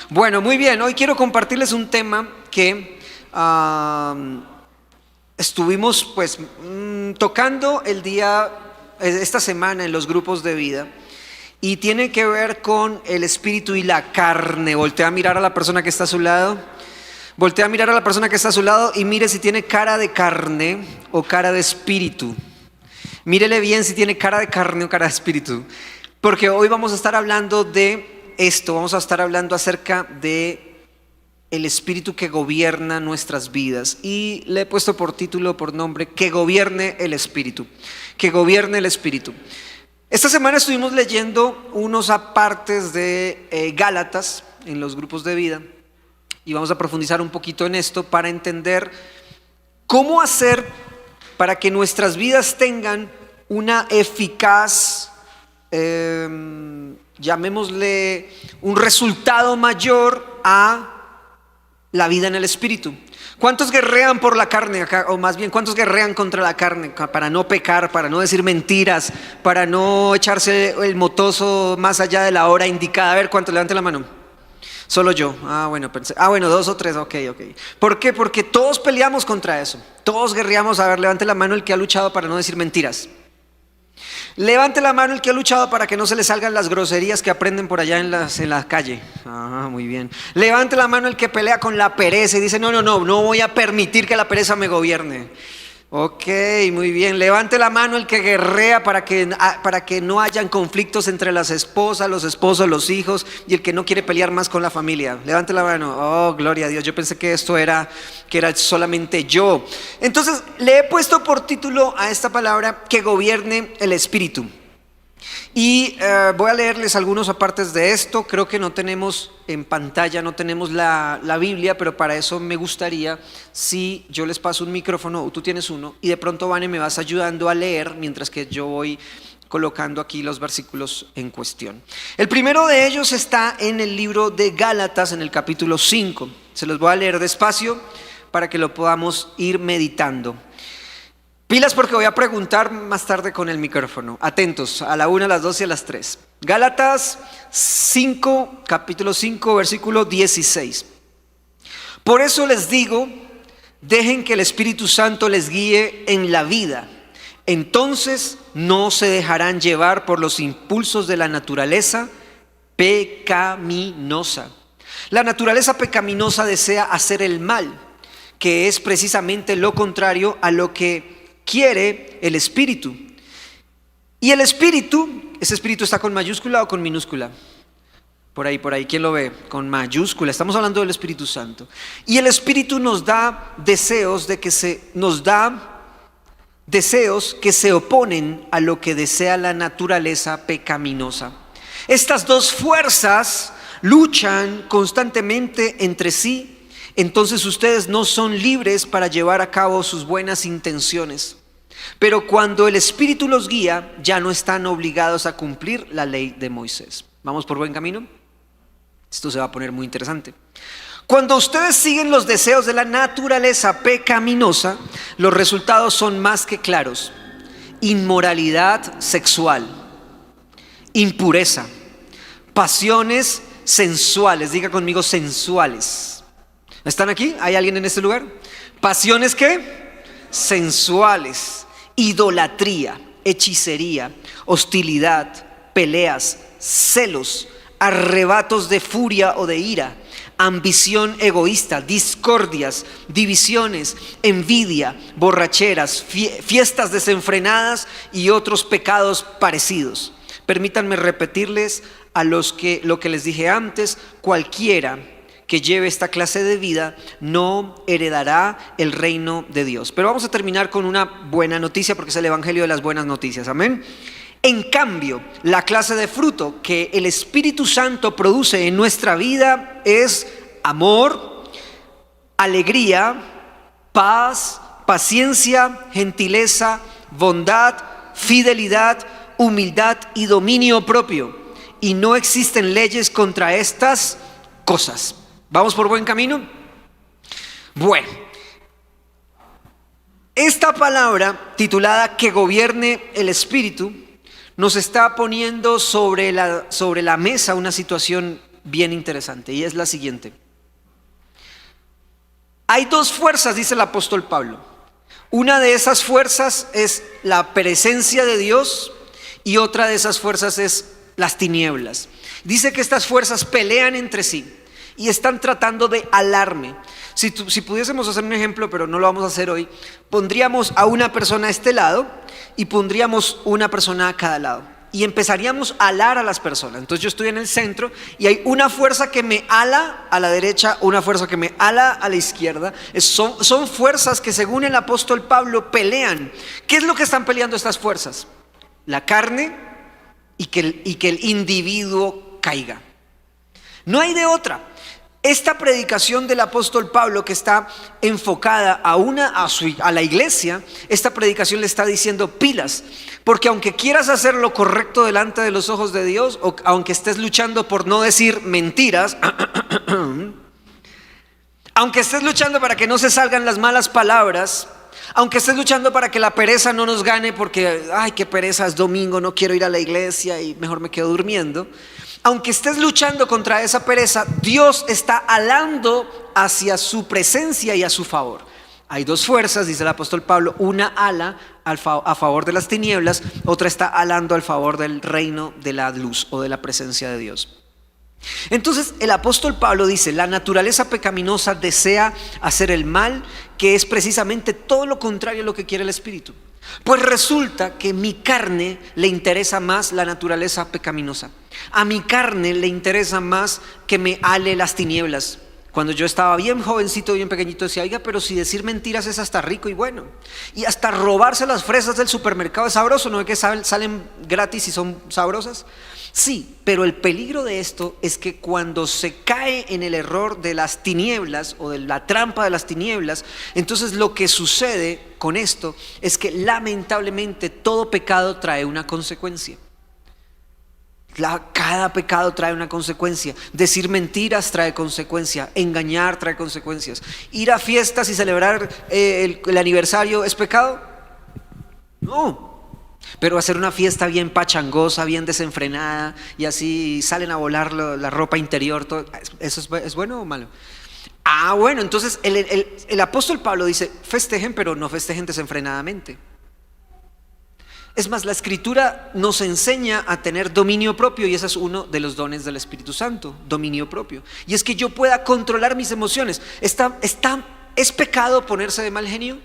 Bueno, muy bien. Hoy quiero compartirles un tema que estuvimos tocando esta semana en los grupos de vida, y tiene que ver con el espíritu y la carne. Voltea a mirar a la persona que está a su lado. Voltea a mirar a la persona que está a su lado y mire si tiene cara de carne o cara de espíritu. Mírele bien si tiene cara de carne o cara de espíritu. Porque hoy vamos a estar hablando de esto. Vamos a estar hablando acerca de el espíritu que gobierna nuestras vidas. Y le he puesto por título, por nombre, que gobierne el espíritu. Que gobierne el espíritu. Esta semana estuvimos leyendo unos apartes de Gálatas en los grupos de vida. Y vamos a profundizar un poquito en esto para entender cómo hacer para que nuestras vidas tengan una eficaz, llamémosle, un resultado mayor a la vida en el espíritu. ¿Cuántos guerrean por la carne acá? O más bien, ¿cuántos guerrean contra la carne para no pecar, para no decir mentiras, para no echarse el motoso más allá de la hora indicada? A ver, ¿cuántos? Levante la mano. Solo yo. Bueno, pensé. Bueno, 2 o 3, ok. ¿Por qué? Porque todos peleamos contra eso. Todos guerreamos. A ver, levante la mano el que ha luchado para no decir mentiras. Levante la mano el que ha luchado para que no se le salgan las groserías que aprenden por allá en la calle. Muy bien. Levante la mano el que pelea con la pereza y dice, no voy a permitir que la pereza me gobierne. Ok, muy bien. Levante la mano el que guerrea para que no hayan conflictos entre las esposas, los esposos, los hijos, y el que no quiere pelear más con la familia. Levante la mano. Oh, gloria a Dios. Yo pensé que era solamente yo. Entonces, le he puesto por título a esta palabra que gobierne el espíritu. Y voy a leerles algunos apartes de esto. Creo que no tenemos en pantalla, no tenemos la Biblia, pero para eso me gustaría si yo les paso un micrófono o tú tienes uno y de pronto, Vane, me vas ayudando a leer mientras que yo voy colocando aquí los versículos en cuestión. El primero de ellos está en el libro de Gálatas, en el capítulo 5. Se los voy a leer despacio para que lo podamos ir meditando. Pilas, porque voy a preguntar más tarde con el micrófono. Atentos, a la 1, a las 2 y a las 3. Gálatas 5, capítulo 5, versículo 16. Por eso les digo, dejen que el Espíritu Santo les guíe en la vida. Entonces no se dejarán llevar por los impulsos de la naturaleza pecaminosa. La naturaleza pecaminosa desea hacer el mal, que es precisamente lo contrario a lo que quiere el espíritu. Y el espíritu, ¿ese espíritu está con mayúscula o con minúscula? Por ahí, ¿quién lo ve? Con mayúscula. Estamos hablando del Espíritu Santo. Y el espíritu nos da deseos que se oponen a lo que desea la naturaleza pecaminosa. Estas dos fuerzas luchan constantemente entre sí. Entonces ustedes no son libres para llevar a cabo sus buenas intenciones. Pero cuando el Espíritu los guía, ya no están obligados a cumplir la ley de Moisés. ¿Vamos por buen camino? Esto se va a poner muy interesante. Cuando ustedes siguen los deseos de la naturaleza pecaminosa, los resultados son más que claros. Inmoralidad sexual, impureza, pasiones sensuales. Diga conmigo, sensuales. ¿Están aquí? ¿Hay alguien en este lugar? Pasiones, ¿qué? Sensuales, idolatría, hechicería, hostilidad, peleas, celos, arrebatos de furia o de ira, ambición egoísta, discordias, divisiones, envidia, borracheras, fiestas desenfrenadas y otros pecados parecidos. Permítanme repetirles lo que les dije antes: cualquiera que lleve esta clase de vida no heredará el reino de Dios. Pero vamos a terminar con una buena noticia, porque es el evangelio de las buenas noticias. Amén. En cambio, la clase de fruto que el Espíritu Santo produce en nuestra vida es amor, alegría, paz, paciencia, gentileza, bondad, fidelidad, humildad y dominio propio. Y no existen leyes contra estas cosas. ¿Vamos por buen camino? Bueno, esta palabra titulada que gobierne el espíritu nos está poniendo sobre la mesa una situación bien interesante y es la siguiente. Hay dos fuerzas, dice el apóstol Pablo. Una de esas fuerzas es la presencia de Dios y otra de esas fuerzas es las tinieblas. Dice que estas fuerzas pelean entre sí y están tratando de alarme. Si pudiésemos hacer un ejemplo, pero no lo vamos a hacer hoy, pondríamos a una persona a este lado y pondríamos una persona a cada lado. Y empezaríamos a alar a las personas. Entonces yo estoy en el centro y hay una fuerza que me ala a la derecha, una fuerza que me ala a la izquierda. Son fuerzas que según el apóstol Pablo pelean. ¿Qué es lo que están peleando estas fuerzas? La carne y que el individuo caiga. No hay de otra. Esta predicación del apóstol Pablo, que está enfocada a la iglesia, esta predicación le está diciendo pilas, porque aunque quieras hacer lo correcto delante de los ojos de Dios, o aunque estés luchando por no decir mentiras, aunque estés luchando para que no se salgan las malas palabras, aunque estés luchando para que la pereza no nos gane, porque ay, qué pereza, es domingo, no quiero ir a la iglesia y mejor me quedo durmiendo. Aunque estés luchando contra esa pereza, Dios está alando hacia su presencia y a su favor. Hay dos fuerzas, dice el apóstol Pablo, una ala a favor de las tinieblas, otra está alando al favor del reino de la luz o de la presencia de Dios. Entonces el apóstol Pablo dice, la naturaleza pecaminosa desea hacer el mal, que es precisamente todo lo contrario a lo que quiere el Espíritu. Pues resulta que mi carne le interesa más la naturaleza pecaminosa. A mi carne le interesa más que me ale las tinieblas. Cuando yo estaba bien jovencito, bien pequeñito, decía, oiga, pero si decir mentiras es hasta rico y bueno. Y hasta robarse las fresas del supermercado es sabroso, ¿no es que salen gratis y son sabrosas? Sí, pero el peligro de esto es que cuando se cae en el error de las tinieblas o de la trampa de las tinieblas, entonces lo que sucede con esto es que lamentablemente todo pecado trae una consecuencia. Cada pecado trae una consecuencia. Decir mentiras trae consecuencia. Engañar trae consecuencias. Ir a fiestas y celebrar el aniversario ¿es pecado? No. Pero hacer una fiesta bien pachangosa, bien desenfrenada y así salen a volar la ropa interior, todo, ¿eso es bueno o malo? Ah, bueno, entonces el apóstol Pablo dice, festejen, pero no festejen desenfrenadamente. Es más, la Escritura nos enseña a tener dominio propio y ese es uno de los dones del Espíritu Santo, dominio propio. Y es que yo pueda controlar mis emociones. ¿Es pecado ponerse de mal genio?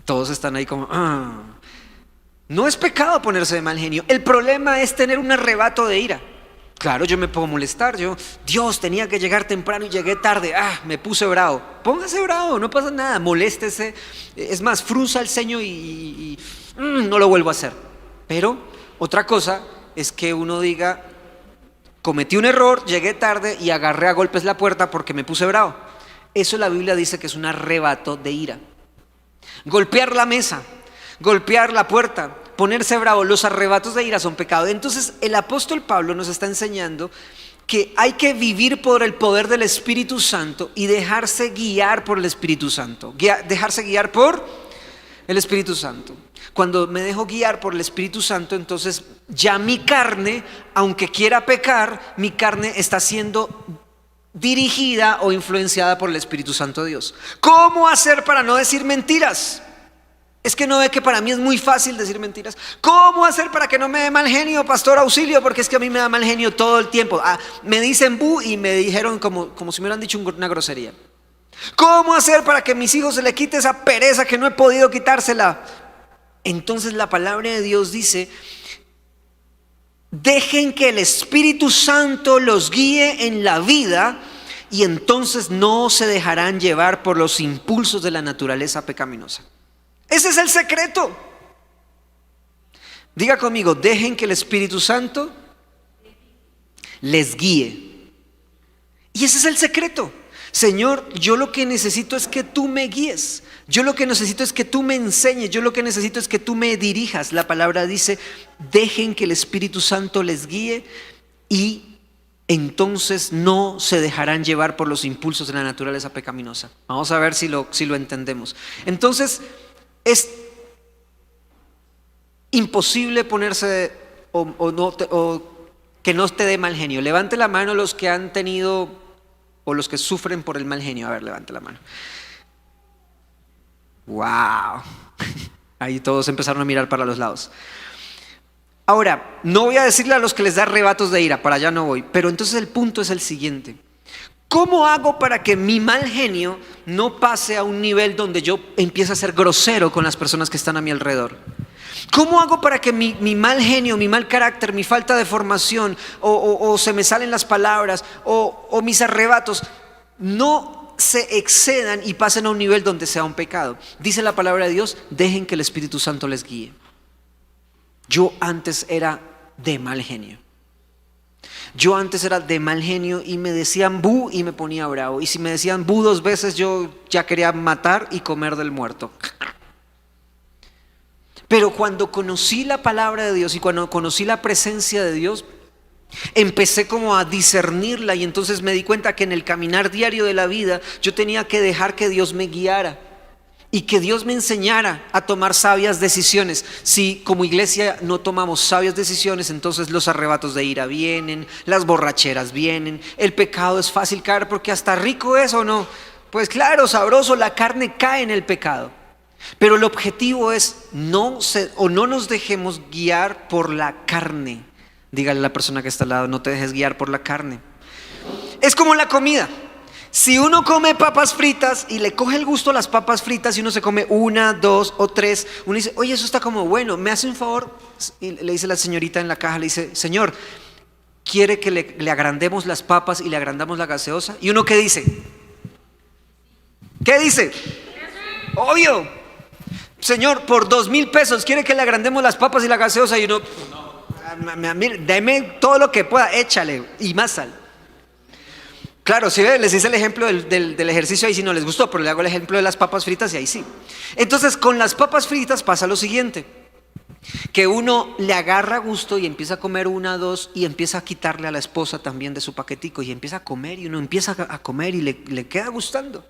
Todos están ahí como, No es pecado ponerse de mal genio. El problema es tener un arrebato de ira. Claro, yo me puedo molestar. Dios, tenía que llegar temprano y llegué tarde. Me puse bravo. Póngase bravo, no pasa nada. Moléstese. Es más, frunza el ceño y no lo vuelvo a hacer. Pero otra cosa es que uno diga, cometí un error, llegué tarde y agarré a golpes la puerta porque me puse bravo. Eso la Biblia dice que es un arrebato de ira. Golpear la mesa, golpear la puerta, ponerse bravo, los arrebatos de ira son pecado. Entonces el apóstol Pablo nos está enseñando que hay que vivir por el poder del Espíritu Santo y dejarse guiar por el Espíritu Santo. Dejarse guiar por el Espíritu Santo. Cuando me dejo guiar por el Espíritu Santo, entonces ya mi carne, aunque quiera pecar, mi carne está siendo dirigida o influenciada por el Espíritu Santo de Dios. ¿Cómo hacer para no decir mentiras? Es que no ve que para mí es muy fácil decir mentiras. ¿Cómo hacer para que no me dé mal genio, pastor, auxilio? Porque es que a mí me da mal genio todo el tiempo. Me dicen bu y me dijeron como si me hubieran dicho una grosería. ¿Cómo hacer para que a mis hijos se le quite esa pereza que no he podido quitársela? Entonces la palabra de Dios dice, dejen que el Espíritu Santo los guíe en la vida y entonces no se dejarán llevar por los impulsos de la naturaleza pecaminosa. Ese es el secreto. Diga conmigo, dejen que el Espíritu Santo les guíe. Y ese es el secreto. Señor, yo lo que necesito es que tú me guíes. Yo lo que necesito es que tú me enseñes. Yo lo que necesito es que tú me dirijas. La palabra dice, dejen que el Espíritu Santo les guíe y entonces no se dejarán llevar por los impulsos de la naturaleza pecaminosa. Vamos a ver si lo entendemos. Entonces, es imposible ponerse o que no te dé mal genio. Levante la mano los que han tenido o los que sufren por el mal genio. A ver, levante la mano. ¡Wow! Ahí todos empezaron a mirar para los lados. Ahora, no voy a decirle a los que les da arrebatos de ira, para allá no voy, pero entonces el punto es el siguiente. ¿Cómo hago para que mi mal genio no pase a un nivel donde yo empiece a ser grosero con las personas que están a mi alrededor? ¿Cómo hago para que mi mal genio, mi mal carácter, mi falta de formación o se me salen las palabras o mis arrebatos no se excedan y pasen a un nivel donde sea un pecado? Dice la palabra de Dios, dejen que el Espíritu Santo les guíe. Yo antes era de mal genio. Yo antes era de mal genio y me decían bu y me ponía bravo. Y si me decían bu 2 veces yo ya quería matar y comer del muerto. Pero cuando conocí la palabra de Dios y cuando conocí la presencia de Dios, empecé como a discernirla y entonces me di cuenta que en el caminar diario de la vida yo tenía que dejar que Dios me guiara y que Dios me enseñara a tomar sabias decisiones. Si como iglesia no tomamos sabias decisiones, entonces los arrebatos de ira vienen, las borracheras vienen, el pecado es fácil caer porque hasta rico es o no. Pues claro, sabroso, la carne cae en el pecado. Pero el objetivo es no nos dejemos guiar por la carne. Dígale a la persona que está al lado, no te dejes guiar por la carne. Es como la comida. Si uno come papas fritas y le coge el gusto a las papas fritas y uno se come 1, 2 o 3, uno dice, oye, eso está como bueno, ¿me hace un favor? Y le dice la señorita en la caja, le dice, señor, ¿quiere que le agrandemos las papas y le agrandamos la gaseosa? ¿Y uno qué dice? ¿Qué dice? Obvio. Señor, por 2,000 pesos, ¿quiere que le agrandemos las papas y la gaseosa? Y uno, deme todo lo que pueda, échale y más sal. Claro, si les hice el ejemplo del ejercicio, ahí sí no les gustó, pero le hago el ejemplo de las papas fritas y ahí sí. Entonces, con las papas fritas pasa lo siguiente, que uno le agarra gusto y empieza a comer 1, 2 y empieza a quitarle a la esposa también de su paquetico y empieza a comer y uno empieza a comer y le queda gustando.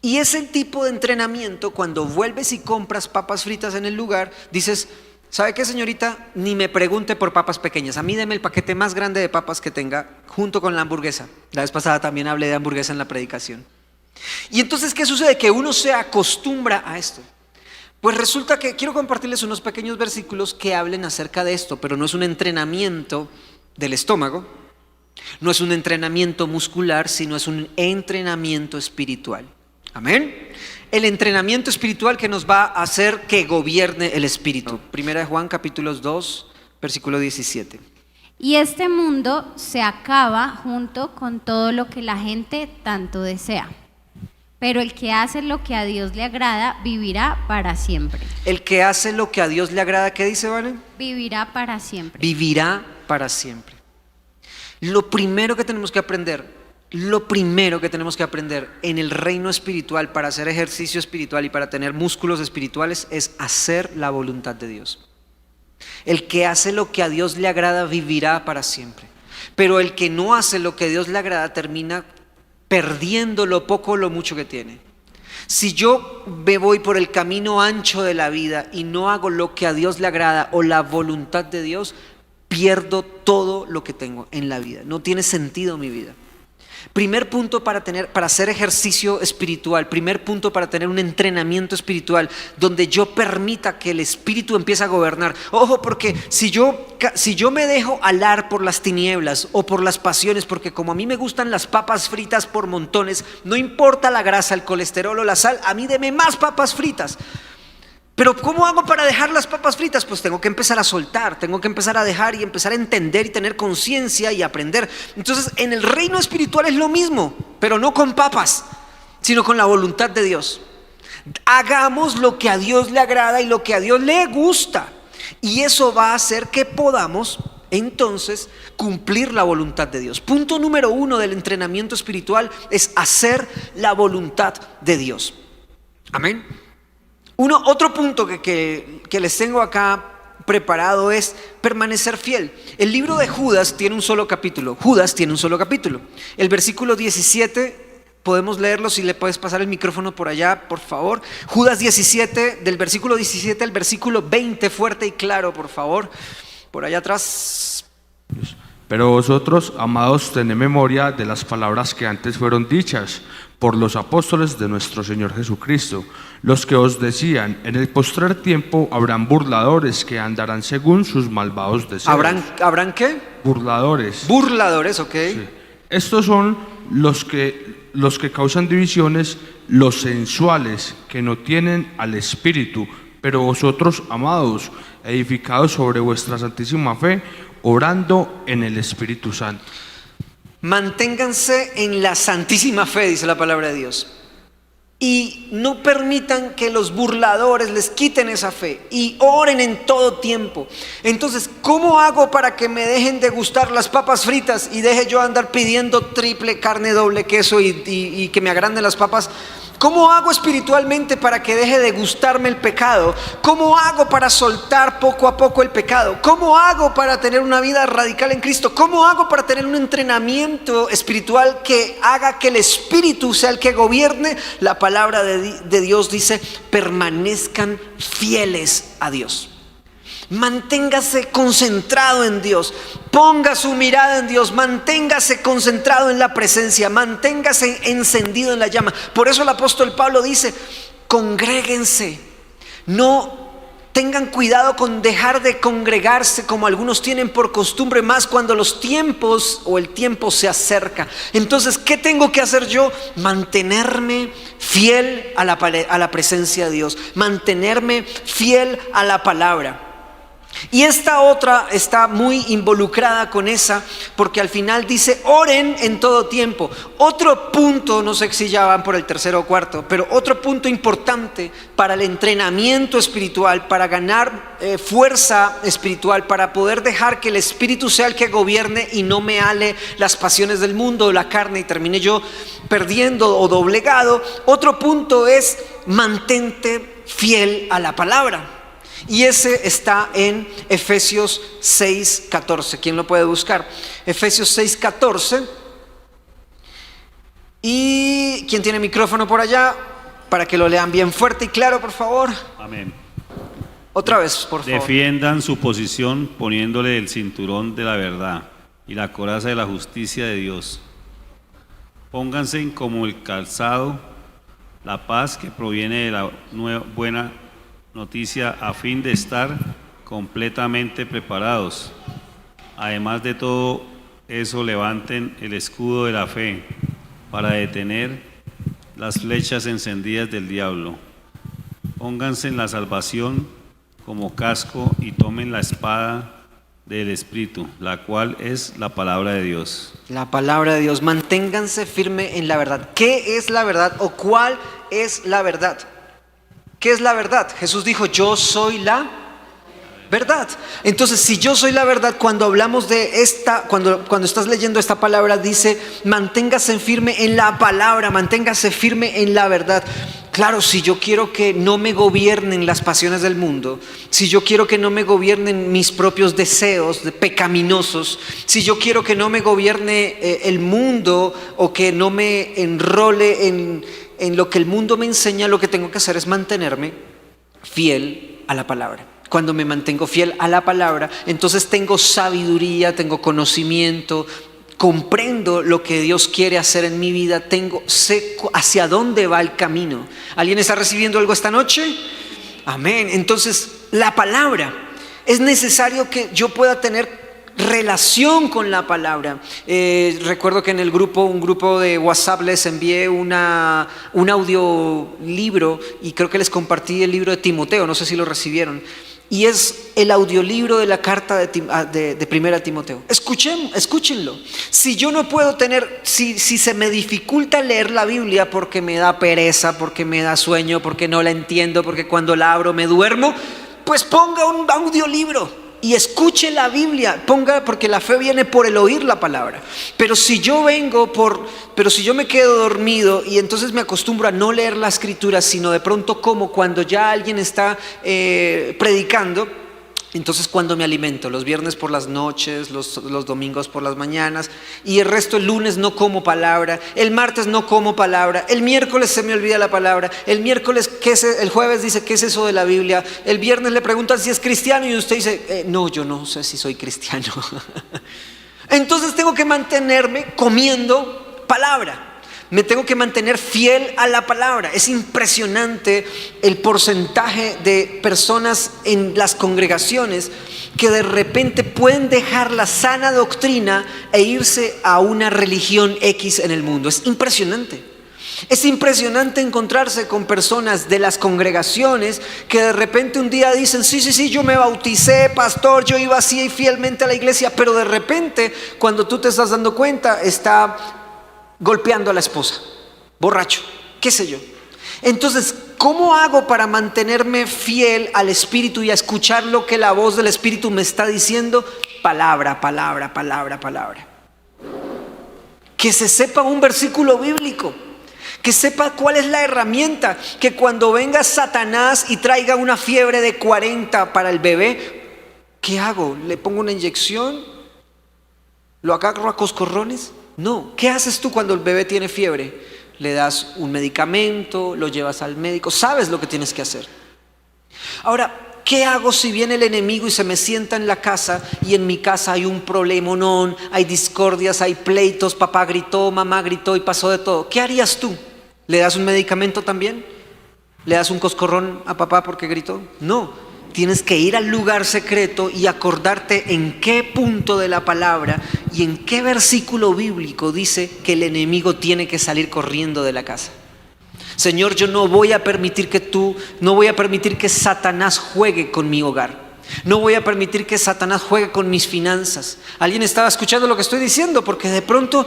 Y ese tipo de entrenamiento, cuando vuelves y compras papas fritas en el lugar, dices, ¿sabe qué, señorita? Ni me pregunte por papas pequeñas. A mí deme el paquete más grande de papas que tenga junto con la hamburguesa. La vez pasada también hablé de hamburguesa en la predicación. Y entonces, ¿qué sucede? Que uno se acostumbra a esto. Pues resulta que quiero compartirles unos pequeños versículos que hablen acerca de esto, pero no es un entrenamiento del estómago, no es un entrenamiento muscular, sino es un entrenamiento espiritual. Amén. El entrenamiento espiritual que nos va a hacer que gobierne el espíritu. Primera de Juan, capítulo 2, versículo 17. Y este mundo se acaba junto con todo lo que la gente tanto desea. Pero el que hace lo que a Dios le agrada, vivirá para siempre. El que hace lo que a Dios le agrada, ¿qué dice, Vale? Vivirá para siempre. Vivirá para siempre. Lo primero que tenemos que aprender en el reino espiritual para hacer ejercicio espiritual y para tener músculos espirituales es hacer la voluntad de Dios. El que hace lo que a Dios le agrada vivirá para siempre. Pero el que no hace lo que a Dios le agrada termina perdiendo lo poco o lo mucho que tiene. Si yo me voy por el camino ancho de la vida y no hago lo que a Dios le agrada o la voluntad de Dios, pierdo todo lo que tengo en la vida. No tiene sentido mi vida. Primer punto para hacer ejercicio espiritual, primer punto para tener un entrenamiento espiritual donde yo permita que el espíritu empiece a gobernar. Ojo, porque si yo me dejo alar por las tinieblas o por las pasiones, porque como a mí me gustan las papas fritas por montones, no importa la grasa, el colesterol o la sal, a mí deme más papas fritas. Pero ¿cómo hago para dejar las papas fritas? Pues tengo que empezar a soltar, tengo que empezar a dejar y empezar a entender y tener conciencia y aprender. Entonces en el reino espiritual es lo mismo, pero no con papas, sino con la voluntad de Dios. Hagamos lo que a Dios le agrada y lo que a Dios le gusta. Y eso va a hacer que podamos entonces cumplir la voluntad de Dios. Punto número 1 del entrenamiento espiritual es hacer la voluntad de Dios. Amén. Otro punto que les tengo acá preparado es permanecer fiel. El libro de Judas tiene un solo capítulo. El versículo 17, podemos leerlo, si le puedes pasar el micrófono por allá, por favor. Judas 17, del versículo 17 al versículo 20, fuerte y claro, por favor. Por allá atrás. Pero vosotros, amados, tened memoria de las palabras que antes fueron dichas por los apóstoles de nuestro Señor Jesucristo, los que os decían: en el postrer tiempo habrán burladores que andarán según sus malvados deseos. ¿Habrán qué? Burladores. Burladores, ok. Sí. Estos son los que causan divisiones, los sensuales, que no tienen al Espíritu. Pero vosotros, amados, edificados sobre vuestra santísima fe, orando en el Espíritu Santo. Manténganse en la santísima fe, dice la palabra de Dios. Y no permitan que los burladores les quiten esa fe. Y oren en todo tiempo. Entonces, ¿cómo hago para que me dejen de gustar las papas fritas y deje yo andar pidiendo triple carne, doble queso y que me agranden las papas? ¿Cómo hago espiritualmente para que deje de gustarme el pecado? ¿Cómo hago para soltar poco a poco el pecado? ¿Cómo hago para tener una vida radical en Cristo? ¿Cómo hago para tener un entrenamiento espiritual que haga que el Espíritu sea el que gobierne? La palabra de Dios dice: permanezcan fieles a Dios. Manténgase concentrado en Dios, ponga su mirada en Dios, manténgase concentrado en la presencia, manténgase encendido en la llama. Por eso el apóstol Pablo dice: congréguense, no tengan cuidado con dejar de congregarse como algunos tienen por costumbre, más cuando los tiempos o el tiempo se acerca. Entonces, ¿qué tengo que hacer yo? Mantenerme fiel a la presencia de Dios, mantenerme fiel a la palabra. Y esta otra está muy involucrada con esa, porque al final dice: oren en todo tiempo. Otro punto, no sé si ya van por el tercero o cuarto, pero otro punto importante para el entrenamiento espiritual, para ganar fuerza espiritual, para poder dejar que el Espíritu sea el que gobierne y no me ale las pasiones del mundo o la carne y termine yo perdiendo o doblegado. Otro punto es: mantente fiel a la palabra. Y ese está en Efesios 6:14. ¿Quién lo puede buscar? Efesios 6:14. ¿Y quién tiene micrófono por allá? Para que lo lean bien fuerte y claro, por favor. Amén. Otra vez, por favor. Defiendan su posición poniéndole el cinturón de la verdad y la coraza de la justicia de Dios. Pónganse como el calzado la paz que proviene de la buena noticia, a fin de estar completamente preparados. Además de todo eso, levanten el escudo de la fe para detener las flechas encendidas del diablo. Pónganse en la salvación como casco y tomen la espada del Espíritu, la cual es la palabra de Dios. La palabra de Dios. Manténganse firme en la verdad. ¿Qué es la verdad o cuál es la verdad? ¿Qué es la verdad? Jesús dijo: yo soy la verdad. Entonces, si yo soy la verdad, cuando hablamos de esta, cuando estás leyendo esta palabra, dice: manténgase firme en la palabra, manténgase firme en la verdad. Claro, si yo quiero que no me gobiernen las pasiones del mundo, si yo quiero que no me gobiernen mis propios deseos pecaminosos, si yo quiero que no me gobierne el mundo o que no me enrole en lo que el mundo me enseña, lo que tengo que hacer es mantenerme fiel a la palabra. Cuando me mantengo fiel a la palabra, entonces tengo sabiduría, tengo conocimiento, comprendo lo que Dios quiere hacer en mi vida, sé hacia dónde va el camino. ¿Alguien está recibiendo algo esta noche? Amén. Entonces, la palabra, es necesario que yo pueda tener relación con la palabra. Recuerdo que en un grupo de WhatsApp les envié un audiolibro y creo que les compartí el libro de Timoteo, no sé si lo recibieron. Y es el audiolibro de la carta de Primera Timoteo. Escúchenlo. Si yo no puedo si se me dificulta leer la Biblia porque me da pereza, porque me da sueño, porque no la entiendo, porque cuando la abro me duermo, pues ponga un audiolibro y escuche la Biblia, porque la fe viene por el oír la palabra. Pero si yo me quedo dormido y entonces me acostumbro a no leer la escritura, sino de pronto como cuando ya alguien está predicando, entonces cuando me alimento, los viernes por las noches, los domingos por las mañanas, y el resto el lunes no como palabra, el martes no como palabra, el miércoles se me olvida la palabra, el jueves dice: ¿qué es eso de la Biblia? El viernes le preguntan si es cristiano y usted dice: no, yo no sé si soy cristiano. Entonces tengo que mantenerme comiendo palabra. Me tengo que mantener fiel a la palabra. Es impresionante el porcentaje de personas en las congregaciones que de repente pueden dejar la sana doctrina e irse a una religión X en el mundo. Es impresionante. Es impresionante encontrarse con personas de las congregaciones que de repente un día dicen, sí, yo me bauticé, pastor, yo iba así fielmente a la iglesia, pero de repente cuando tú te estás dando cuenta está golpeando a la esposa, borracho, qué sé yo. Entonces, ¿cómo hago para mantenerme fiel al Espíritu y a escuchar lo que la voz del Espíritu me está diciendo? Palabra. Que se sepa un versículo bíblico. Que sepa cuál es la herramienta, que cuando venga Satanás y traiga una fiebre de 40 para el bebé, ¿qué hago? ¿Le pongo una inyección? ¿Lo agarro a coscorrones? No. ¿Qué haces tú cuando el bebé tiene fiebre? Le das un medicamento, lo llevas al médico, sabes lo que tienes que hacer. Ahora, ¿qué hago si viene el enemigo y se me sienta en la casa y en mi casa hay un problemonón, hay discordias, hay pleitos, papá gritó, mamá gritó y pasó de todo? ¿Qué harías tú? ¿Le das un medicamento también? ¿Le das un coscorrón a papá porque gritó? No, tienes que ir al lugar secreto y acordarte en qué punto de la palabra y en qué versículo bíblico dice que el enemigo tiene que salir corriendo de la casa. Señor, yo no voy a permitir que Satanás juegue con mi hogar. No voy a permitir que Satanás juegue con mis finanzas. ¿Alguien estaba escuchando lo que estoy diciendo? Porque de pronto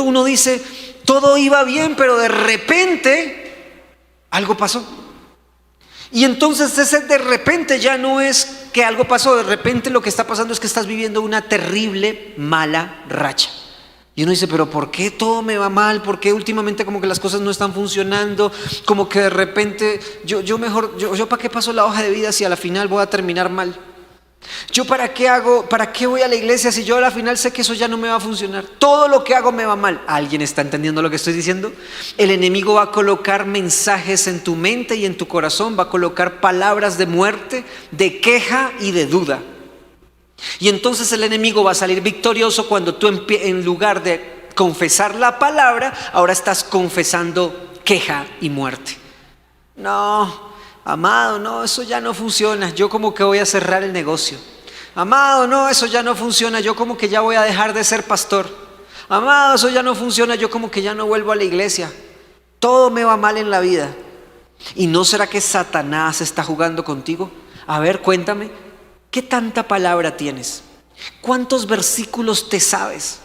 uno dice, todo iba bien, pero de repente algo pasó. Y entonces ese de repente ya no es que algo pasó, de repente lo que está pasando es que estás viviendo una terrible mala racha. Y uno dice, pero ¿por qué todo me va mal? ¿Por qué últimamente como que las cosas no están funcionando? Como que de repente yo ¿para qué paso la hoja de vida si a la final voy a terminar mal? ¿Yo para qué voy a la iglesia si yo a la final sé que eso ya no me va a funcionar? Todo lo que hago me va mal. ¿Alguien está entendiendo lo que estoy diciendo? El enemigo va a colocar mensajes en tu mente y en tu corazón, va a colocar palabras de muerte, de queja y de duda. Y entonces el enemigo va a salir victorioso cuando tú en lugar de confesar la palabra, ahora estás confesando queja y muerte. No, amado, no, eso ya no funciona, yo como que voy a cerrar el negocio. Amado, no, eso ya no funciona, yo como que ya voy a dejar de ser pastor. Amado, eso ya no funciona, yo como que ya no vuelvo a la iglesia. Todo me va mal en la vida. ¿Y no será que Satanás está jugando contigo? A ver, cuéntame. ¿Qué tanta palabra tienes? ¿Cuántos versículos te sabes?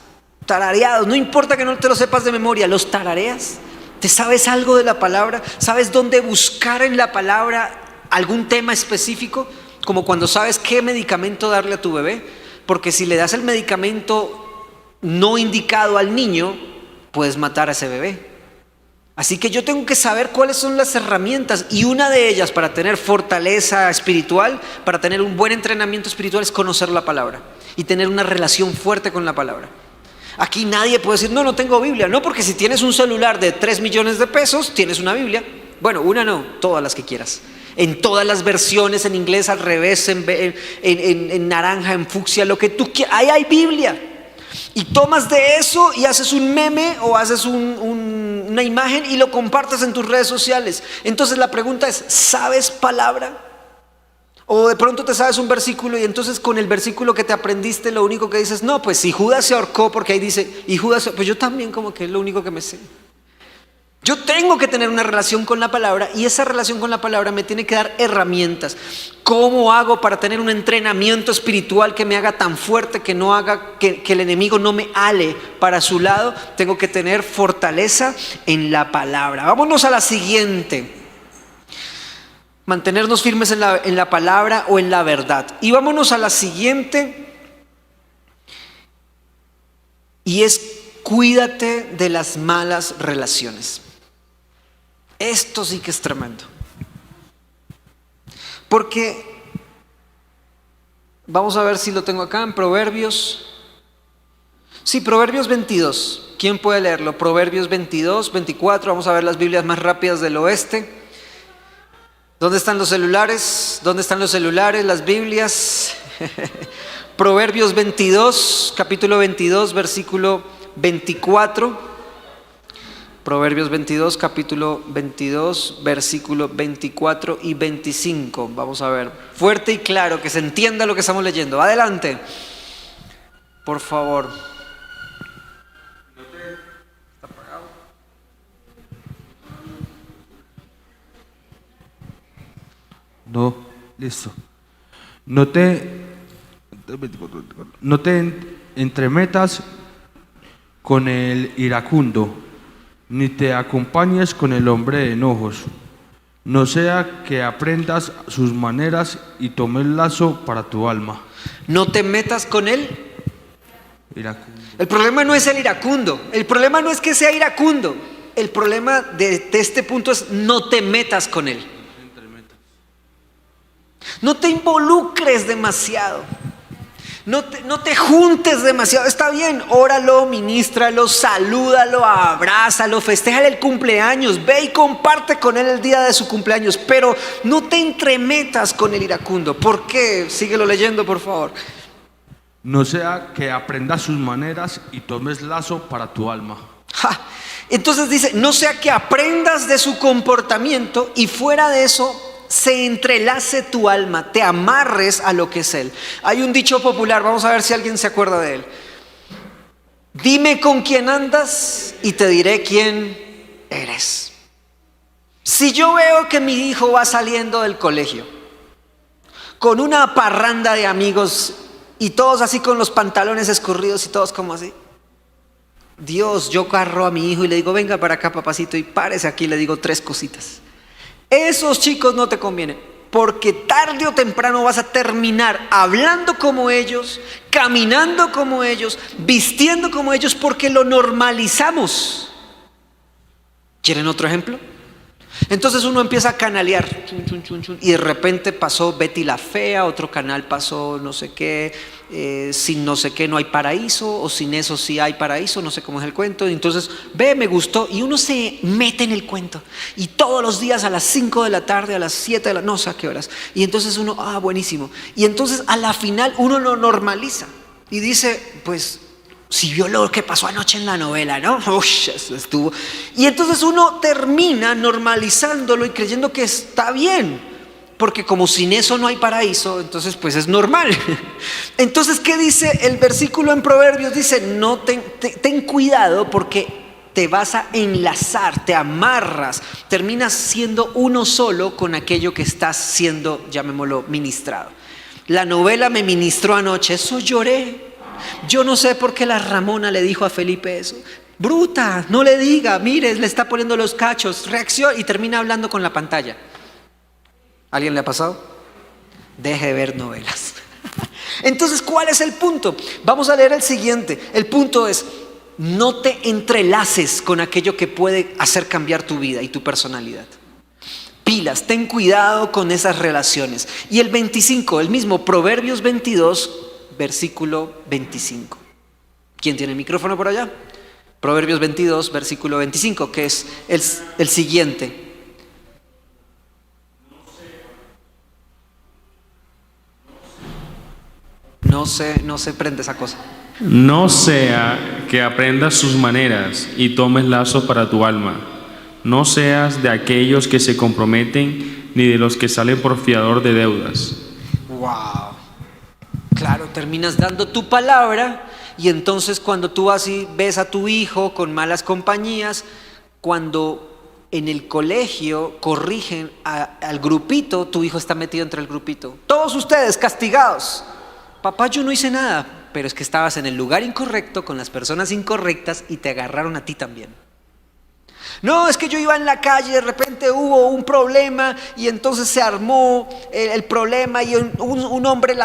Tarareados, no importa que no te los sepas de memoria, ¿los tarareas? ¿Te sabes algo de la palabra? ¿Sabes dónde buscar en la palabra algún tema específico? Como cuando sabes qué medicamento darle a tu bebé. Porque si le das el medicamento no indicado al niño, puedes matar a ese bebé. Así que yo tengo que saber cuáles son las herramientas, y una de ellas para tener fortaleza espiritual, para tener un buen entrenamiento espiritual, es conocer la palabra y tener una relación fuerte con la palabra. Aquí nadie puede decir, no tengo Biblia. No, porque si tienes un celular de 3 millones de pesos, tienes una Biblia. Bueno, una no, todas las que quieras. En todas las versiones, en inglés, al revés, en naranja, en fucsia, lo que tú quieras, ahí hay Biblia. Y tomas de eso y haces un meme o haces una imagen y lo compartes en tus redes sociales. Entonces la pregunta es, ¿sabes palabra? O de pronto te sabes un versículo y entonces con el versículo que te aprendiste lo único que dices, no, pues si Judas se ahorcó, porque ahí dice, y Judas, pues yo también como que es lo único que me sé. Yo tengo que tener una relación con la palabra, y esa relación con la palabra me tiene que dar herramientas. ¿Cómo hago para tener un entrenamiento espiritual que me haga tan fuerte, que no haga que el enemigo no me ale para su lado? Tengo que tener fortaleza en la palabra. Vámonos a la siguiente. Mantenernos firmes en la palabra o en la verdad. Y vámonos a la siguiente. Y es, cuídate de las malas relaciones. Esto sí que es tremendo. Porque, vamos a ver si lo tengo acá en Proverbios. Sí, Proverbios 22. ¿Quién puede leerlo? Proverbios 22, 24. Vamos a ver las Biblias más rápidas del oeste. ¿Dónde están los celulares? ¿Dónde están los celulares? Las Biblias. Proverbios 22, capítulo 22, versículo 24. Proverbios 22, capítulo 22, versículo 24 y 25. Vamos a ver, fuerte y claro, que se entienda lo que estamos leyendo. Adelante, por favor. No, listo. No te entremetas con el iracundo, ni te acompañes con el hombre de enojos. No sea que aprendas sus maneras y tomes lazo para tu alma. No te metas con él. Iracundo. El problema no es el iracundo. El problema no es que sea iracundo. El problema de este punto es no te metas con él. No te involucres demasiado. No te juntes demasiado. Está bien, óralo, ministralo, salúdalo, abrázalo, festéjale el cumpleaños, ve y comparte con él el día de su cumpleaños, pero no te entremetas con el iracundo. ¿Por qué? Síguelo leyendo, por favor. No sea que aprendas sus maneras y tomes lazo para tu alma. Ja. Entonces dice, no sea que aprendas de su comportamiento y fuera de eso se entrelace tu alma, te amarres a lo que es él. Hay un dicho popular, vamos a ver si alguien se acuerda de él. Dime con quién andas y te diré quién eres. Si yo veo que mi hijo va saliendo del colegio con una parranda de amigos y todos así con los pantalones escurridos y todos como así, Dios, yo agarro a mi hijo y le digo, venga para acá, papacito, y párese aquí, le digo 3 cositas. Esos chicos no te convienen, porque tarde o temprano vas a terminar hablando como ellos, caminando como ellos, vistiendo como ellos, porque lo normalizamos. ¿Quieren otro ejemplo? Entonces uno empieza a canalear y de repente pasó Betty la Fea, otro canal pasó no sé qué, sin no sé qué no hay paraíso, o sin eso sí hay paraíso, no sé cómo es el cuento. Y entonces me gustó, y uno se mete en el cuento, y todos los días a las 5 de la tarde, a las 7 de la no sé a qué horas, y entonces uno, buenísimo, y entonces a la final uno lo normaliza y dice, pues si vio lo que pasó anoche en la novela, ¿no? Eso estuvo. Y entonces uno termina normalizándolo y creyendo que está bien, porque como sin eso no hay paraíso, entonces pues es normal. Entonces, ¿qué dice el versículo en Proverbios? Dice, no ten cuidado, porque te vas a enlazar, te amarras, terminas siendo uno solo con aquello que estás siendo, llamémoslo, ministrado. La novela me ministró anoche, eso lloré. Yo no sé por qué la Ramona le dijo a Felipe eso. Bruta, no le diga, mire, le está poniendo los cachos, reacciona, y termina hablando con la pantalla. ¿Alguien le ha pasado? Deje de ver novelas. Entonces, ¿cuál es el punto? Vamos a leer el siguiente. El punto es, no te entrelaces con aquello que puede hacer cambiar tu vida y tu personalidad. Pilas, ten cuidado con esas relaciones. Y el 25, el mismo, Proverbios 22, versículo 25. ¿Quién tiene el micrófono por allá? Proverbios 22, versículo 25, que es el siguiente. No se prende esa cosa. No sea que aprendas sus maneras y tomes lazo para tu alma. No seas de aquellos que se comprometen, ni de los que salen por fiador de deudas. Wow. Claro, terminas dando tu palabra, y entonces cuando tú vas y ves a tu hijo con malas compañías, cuando en el colegio corrigen al grupito, tu hijo está metido entre el grupito. Todos ustedes castigados. Papá, yo no hice nada, pero es que estabas en el lugar incorrecto, con las personas incorrectas, y te agarraron a ti también. No, es que yo iba en la calle, de repente hubo un problema y entonces se armó el problema, y un hombre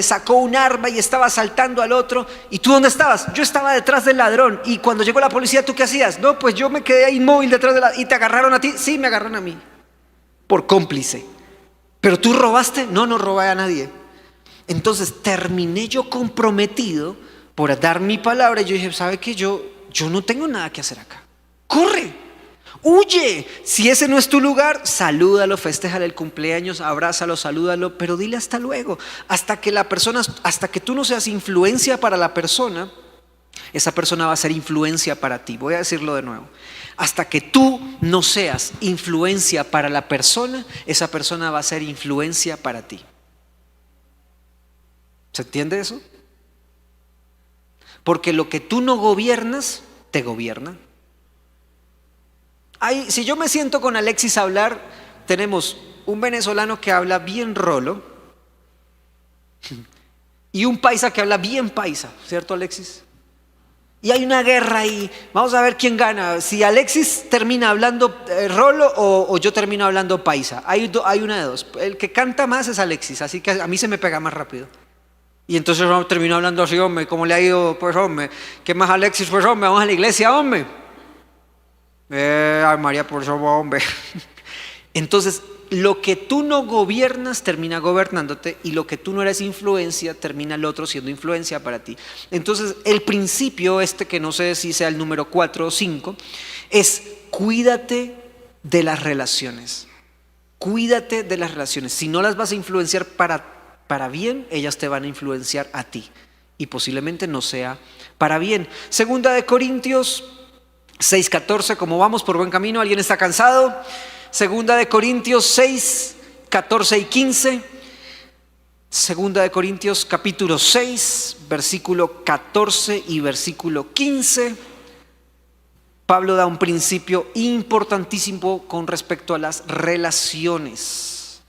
sacó un arma y estaba asaltando al otro. ¿Y tú dónde estabas? Yo estaba detrás del ladrón. Y cuando llegó la policía, ¿tú qué hacías? No, pues yo me quedé inmóvil detrás del ladrón. ¿Y te agarraron a ti? Sí, me agarraron a mí, por cómplice. ¿Pero tú robaste? No, no robé a nadie. Entonces terminé yo comprometido por dar mi palabra, y yo dije, ¿sabe qué? Yo no tengo nada que hacer acá. Corre. Huye. Si ese no es tu lugar, salúdalo, festéjale el cumpleaños, abrázalo, salúdalo, pero dile hasta luego. Hasta que tú no seas influencia para la persona, esa persona va a ser influencia para ti. Voy a decirlo de nuevo. Hasta que tú no seas influencia para la persona, esa persona va a ser influencia para ti. ¿Se entiende eso? Porque lo que tú no gobiernas, te gobierna. Si yo me siento con Alexis a hablar, tenemos un venezolano que habla bien rolo y un paisa que habla bien paisa, ¿cierto, Alexis? Y hay una guerra ahí, vamos a ver quién gana, si Alexis termina hablando rolo o yo termino hablando paisa. Hay una de dos, el que canta más es Alexis, así que a mí se me pega más rápido. Y entonces termino hablando así, hombre, ¿cómo le ha ido? Pues hombre, ¿qué más Alexis? Pues hombre, vamos a la iglesia, hombre. Ay María, por eso, hombre. Entonces, lo que tú no gobiernas termina gobernándote y lo que tú no eres influencia termina el otro siendo influencia para ti. Entonces, el principio que no sé si sea el número 4 o 5, es cuídate de las relaciones. Cuídate de las relaciones. Si no las vas a influenciar para bien, ellas te van a influenciar a ti y posiblemente no sea para bien. Segunda de Corintios 6:14, como vamos por buen camino, ¿alguien está cansado? Segunda de Corintios 6, 14 y 15. Segunda de Corintios capítulo 6, versículo 14 y versículo 15. Pablo da un principio importantísimo con respecto a las relaciones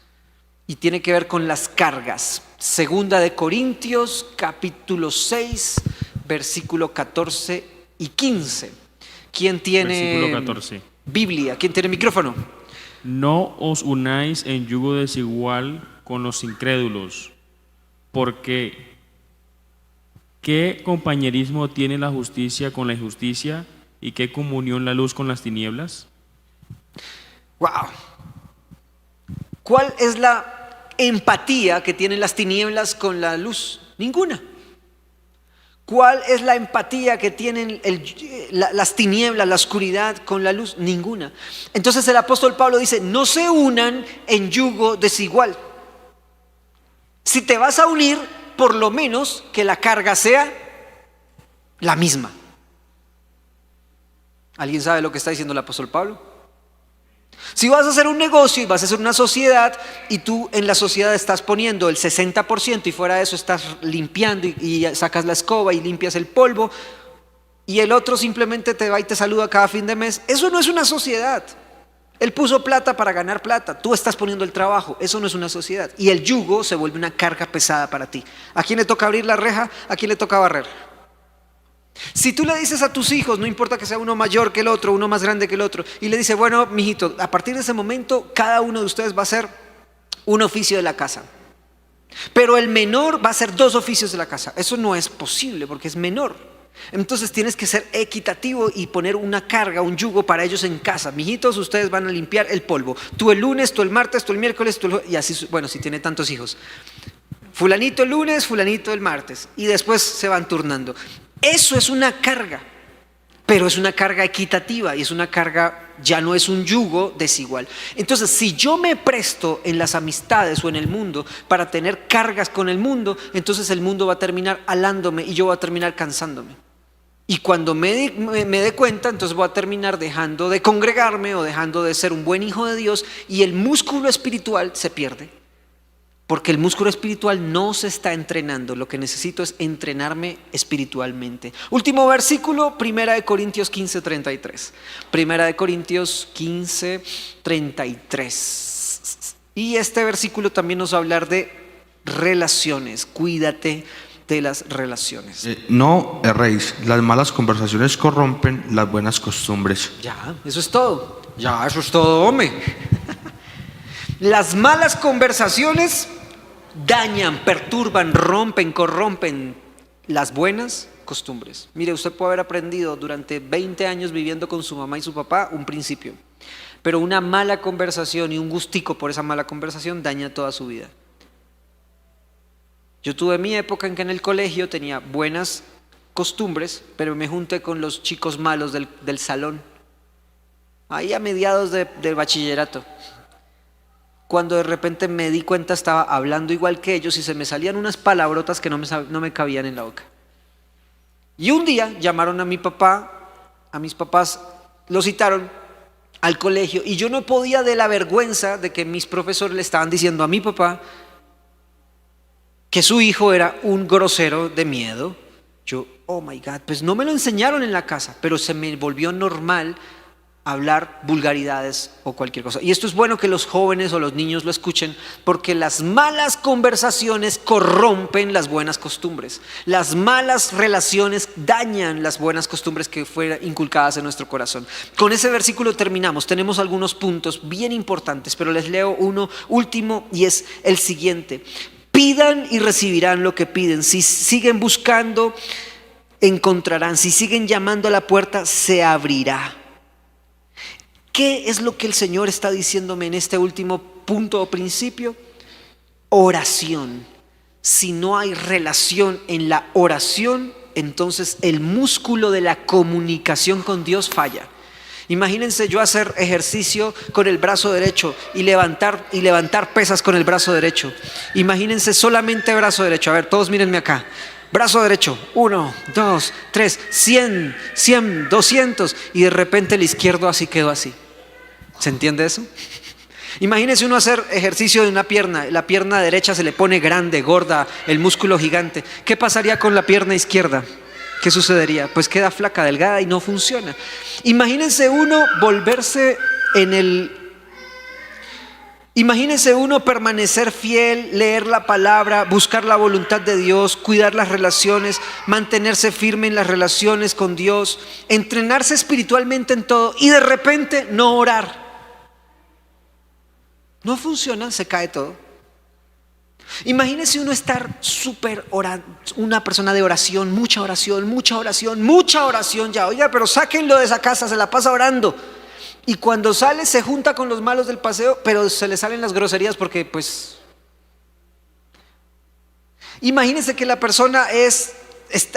y tiene que ver con las cargas. Segunda de Corintios capítulo 6, versículo 14 y 15. ¿Quién tiene Versículo 14. Biblia? ¿Quién tiene micrófono? No os unáis en yugo desigual con los incrédulos, porque ¿qué compañerismo tiene la justicia con la injusticia y qué comunión la luz con las tinieblas? Wow. ¿Cuál es la empatía que tienen las tinieblas con la luz? Ninguna. ¿Cuál es la empatía que tienen las tinieblas, la oscuridad con la luz? Ninguna. Entonces el apóstol Pablo dice, no se unan en yugo desigual. Si te vas a unir, por lo menos que la carga sea la misma. ¿Alguien sabe lo que está diciendo el apóstol Pablo? Si vas a hacer un negocio y vas a hacer una sociedad y tú en la sociedad estás poniendo el 60% y fuera de eso estás limpiando y sacas la escoba y limpias el polvo y el otro simplemente te va y te saluda cada fin de mes, eso no es una sociedad. Él puso plata para ganar plata, tú estás poniendo el trabajo, eso no es una sociedad. Y el yugo se vuelve una carga pesada para ti. ¿A quién le toca abrir la reja? ¿A quién le toca barrer? Si tú le dices a tus hijos, no importa que sea uno mayor que el otro, uno más grande que el otro, y le dices, bueno, mijito, a partir de ese momento, cada uno de ustedes va a hacer un oficio de la casa. Pero el menor va a hacer 2 oficios de la casa. Eso no es posible porque es menor. Entonces tienes que ser equitativo y poner una carga, un yugo para ellos en casa. Mijitos, ustedes van a limpiar el polvo. Tú el lunes, tú el martes, tú el miércoles, y así, bueno, si tiene tantos hijos. Fulanito el lunes, fulanito el martes. Y después se van turnando. Eso es una carga, pero es una carga equitativa y es una carga, ya no es un yugo desigual. Entonces, si yo me presto en las amistades o en el mundo para tener cargas con el mundo, entonces el mundo va a terminar alándome y yo voy a terminar cansándome. Y cuando me dé cuenta, entonces voy a terminar dejando de congregarme o dejando de ser un buen hijo de Dios y el músculo espiritual se pierde. Porque el músculo espiritual no se está entrenando. Lo que necesito es entrenarme espiritualmente. Último versículo, 1 Corintios 15:33. 1 Corintios 15:33. Y este versículo también nos va a hablar de relaciones. Cuídate de las relaciones. No erréis, las malas conversaciones corrompen las buenas costumbres. Ya, eso es todo. Ya, eso es todo, hombre. Las malas conversaciones dañan, perturban, rompen, corrompen las buenas costumbres. Mire, usted puede haber aprendido durante 20 años viviendo con su mamá y su papá un principio, pero una mala conversación y un gustico por esa mala conversación daña toda su vida. Yo tuve mi época en que en el colegio tenía buenas costumbres, pero me junté con los chicos malos del salón. ahí a mediados de bachillerato, cuando de repente me di cuenta estaba hablando igual que ellos y se me salían unas palabrotas que no me cabían en la boca. Y un día llamaron a mi papá, a mis papás, lo citaron al colegio y yo no podía de la vergüenza de que mis profesores le estaban diciendo a mi papá que su hijo era un grosero de miedo. Yo, oh my God, pues no me lo enseñaron en la casa, pero se me volvió normal hablar vulgaridades o cualquier cosa. Y esto es bueno que los jóvenes o los niños lo escuchen, porque las malas conversaciones corrompen las buenas costumbres. Las malas relaciones dañan las buenas costumbres que fueron inculcadas en nuestro corazón. Con ese versículo terminamos. Tenemos algunos puntos bien importantes, pero les leo uno último y es el siguiente. Pidan y recibirán lo que piden. Si siguen buscando, encontrarán. Si siguen llamando a la puerta, se abrirá. ¿Qué es lo que el Señor está diciéndome en este último punto o principio? Oración. Si no hay relación en la oración, entonces el músculo de la comunicación con Dios falla. Imagínense yo hacer ejercicio con el brazo derecho y levantar pesas con el brazo derecho. Imagínense solamente brazo derecho. A ver, todos mírenme acá. Brazo derecho, 1, 2, 3, 100, 200 y de repente el izquierdo así quedó así. ¿Se entiende eso? Imagínense uno hacer ejercicio de una pierna, la pierna derecha se le pone grande, gorda, el músculo gigante. ¿Qué pasaría con la pierna izquierda? ¿Qué sucedería? Pues queda flaca, delgada y no funciona. Imagínense uno Imagínense uno permanecer fiel, leer la palabra, buscar la voluntad de Dios, cuidar las relaciones, mantenerse firme en las relaciones con Dios, entrenarse espiritualmente en todo y de repente no orar. No funciona, se cae todo. Imagínese uno estar súper orando, una persona de oración, mucha oración, ya, oiga, pero sáquenlo de esa casa, se la pasa orando. Y cuando sale se junta con los malos del paseo, pero se le salen las groserías porque pues... Imagínense que la persona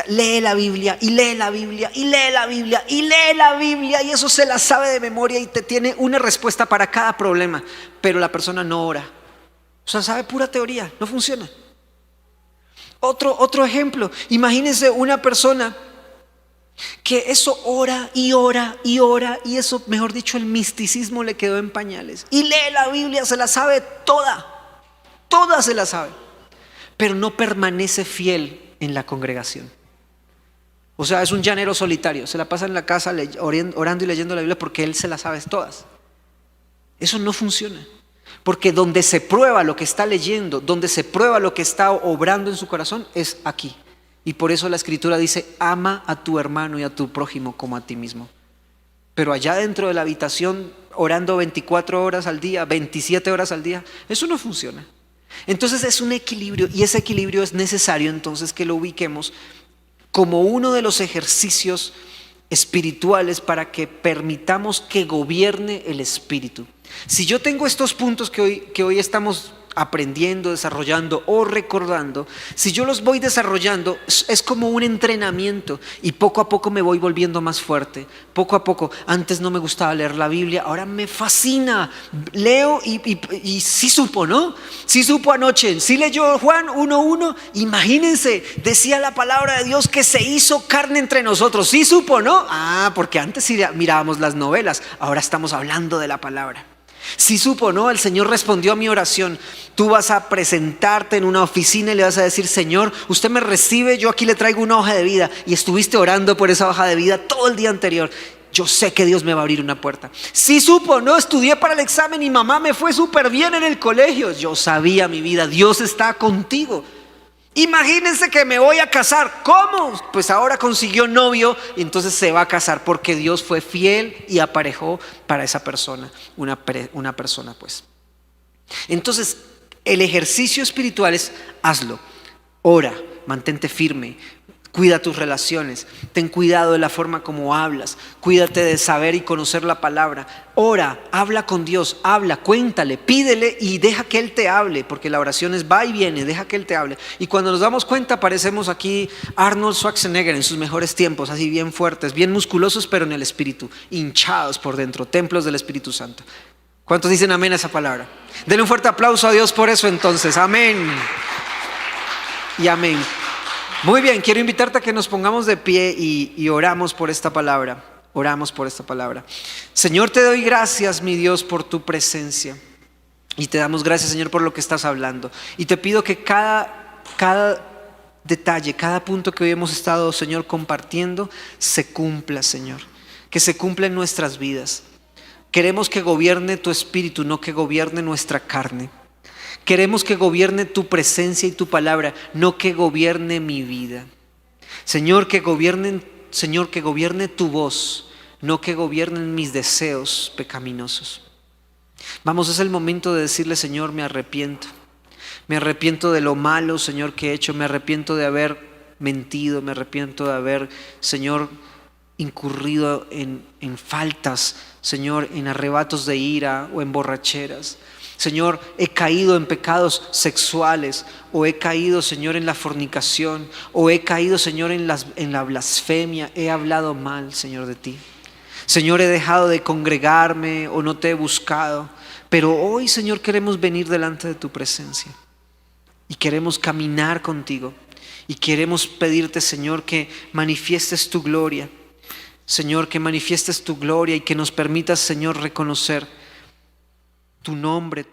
lee la Biblia y lee la Biblia y lee la Biblia y lee la Biblia y eso se la sabe de memoria y te tiene una respuesta para cada problema, pero la persona no ora. O sea, sabe pura teoría, no funciona. Otro ejemplo, imagínense una persona que eso ora y eso, mejor dicho, el misticismo le quedó en pañales y lee la Biblia, se la sabe toda se la sabe, pero no permanece fiel en la congregación. O sea, es un llanero solitario, se la pasa en la casa orando y leyendo la Biblia porque él se la sabe todas. Eso no funciona, porque donde se prueba lo que está leyendo, donde se prueba lo que está obrando en su corazón es aquí. Y por eso la Escritura dice, ama a tu hermano y a tu prójimo como a ti mismo. Pero allá dentro de la habitación, orando 24 horas al día, 27 horas al día, eso no funciona. Entonces es un equilibrio y ese equilibrio es necesario entonces que lo ubiquemos como uno de los ejercicios espirituales para que permitamos que gobierne el Espíritu. Si yo tengo estos puntos que hoy estamos aprendiendo, desarrollando o recordando, si yo los voy desarrollando es como un entrenamiento y poco a poco me voy volviendo más fuerte, poco a poco. Antes no me gustaba leer la Biblia, ahora me fascina, leo y sí supo, ¿no? Sí supo anoche, sí leyó Juan 1:1, imagínense, decía la palabra de Dios que se hizo carne entre nosotros, sí supo, ¿no? Porque antes sí mirábamos las novelas, ahora estamos hablando de la palabra. Sí supo, ¿no? El Señor respondió a mi oración. Tú vas a presentarte en una oficina y le vas a decir, Señor, usted me recibe, yo aquí le traigo una hoja de vida. Y estuviste orando por esa hoja de vida todo el día anterior. Yo sé que Dios me va a abrir una puerta. Sí supo, ¿no? Estudié para el examen y mamá me fue súper bien en el colegio. Yo sabía, mi vida, Dios está contigo. Imagínense que me voy a casar. ¿Cómo? Pues ahora consiguió novio y entonces se va a casar porque Dios fue fiel y aparejó para esa persona, una persona pues. Entonces el ejercicio espiritual es hazlo, ora, mantente firme, Cuida tus relaciones, ten cuidado de la forma como hablas, cuídate de saber y conocer la palabra. Ora, habla con Dios, habla, cuéntale, pídele y deja que Él te hable, porque la oración es va y viene, deja que Él te hable. Y cuando nos damos cuenta parecemos aquí Arnold Schwarzenegger en sus mejores tiempos, así bien fuertes, bien musculosos, pero en el espíritu, hinchados por dentro, templos del Espíritu Santo. ¿Cuántos dicen amén a esa palabra? Denle un fuerte aplauso a Dios por eso entonces, amén y amén. Muy bien, quiero invitarte a que nos pongamos de pie y oramos por esta palabra. Oramos por esta palabra. Señor, te doy gracias, mi Dios, por tu presencia. Y te damos gracias, Señor, por lo que estás hablando. Y te pido que cada detalle, cada punto que hoy hemos estado, Señor, compartiendo, se cumpla, Señor. Que se cumpla en nuestras vidas. Queremos que gobierne tu espíritu, no que gobierne nuestra carne. Queremos que gobierne tu presencia y tu palabra, no que gobierne mi vida. Señor, que gobierne tu voz, no que gobiernen mis deseos pecaminosos. Vamos, es el momento de decirle, Señor, me arrepiento. Me arrepiento de lo malo, Señor, que he hecho. Me arrepiento de haber mentido. Me arrepiento de haber, Señor, incurrido en faltas, Señor, en arrebatos de ira o en borracheras. Señor, he caído en pecados sexuales, o he caído, Señor, en la fornicación, o he caído, Señor, en la blasfemia. He hablado mal, Señor, de ti. Señor, he dejado de congregarme o no te he buscado. Pero hoy, Señor, queremos venir delante de tu presencia y queremos caminar contigo y queremos pedirte, Señor, que manifiestes tu gloria. Señor, que manifiestes tu gloria y que nos permitas, Señor, reconocer tu nombre,